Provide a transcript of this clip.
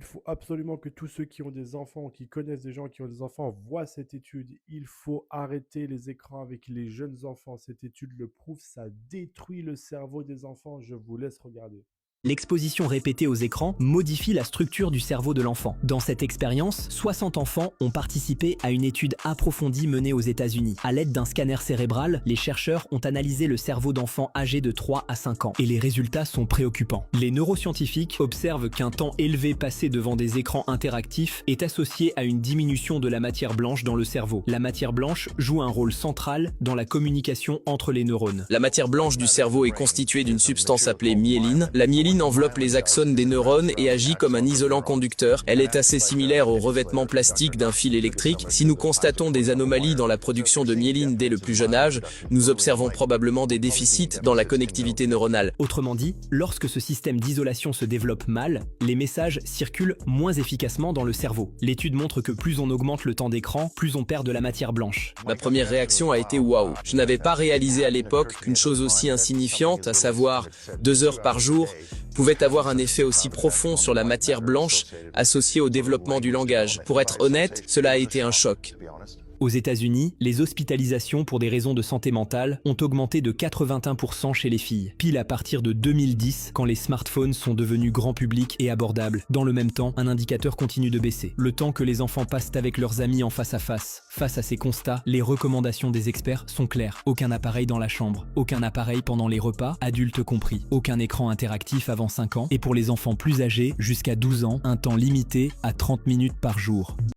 Il faut absolument que tous ceux qui ont des enfants, qui connaissent des gens qui ont des enfants, voient cette étude. Il faut arrêter les écrans avec les jeunes enfants. Cette étude le prouve, ça détruit le cerveau des enfants. Je vous laisse regarder. L'exposition répétée aux écrans modifie la structure du cerveau de l'enfant. Dans cette expérience, 60 enfants ont participé à une étude approfondie menée aux États-Unis. À l'aide d'un scanner cérébral, les chercheurs ont analysé le cerveau d'enfants âgés de 3 à 5 ans. Et les résultats sont préoccupants. Les neuroscientifiques observent qu'un temps élevé passé devant des écrans interactifs est associé à une diminution de la matière blanche dans le cerveau. La matière blanche joue un rôle central dans la communication entre les neurones. La matière blanche du cerveau est constituée d'une substance appelée myéline. La myéline enveloppe les axones des neurones et agit comme un isolant conducteur. Elle est assez similaire au revêtement plastique d'un fil électrique. Si nous constatons des anomalies dans la production de myéline dès le plus jeune âge, nous observons probablement des déficits dans la connectivité neuronale. Autrement dit, lorsque ce système d'isolation se développe mal, les messages circulent moins efficacement dans le cerveau. L'étude montre que plus on augmente le temps d'écran, plus on perd de la matière blanche. Ma première réaction a été waouh. Je n'avais pas réalisé à l'époque qu'une chose aussi insignifiante, à savoir 2 heures par jour, pouvait avoir un effet aussi profond sur la matière blanche associée au développement du langage. Pour être honnête, cela a été un choc. Aux États-Unis, les hospitalisations pour des raisons de santé mentale ont augmenté de 81% chez les filles, pile à partir de 2010, quand les smartphones sont devenus grand public et abordables. Dans le même temps, un indicateur continue de baisser. Le temps que les enfants passent avec leurs amis en face à face. Face à ces constats, les recommandations des experts sont claires. Aucun appareil dans la chambre, aucun appareil pendant les repas, adultes compris, aucun écran interactif avant 5 ans, et pour les enfants plus âgés, jusqu'à 12 ans, un temps limité à 30 minutes par jour.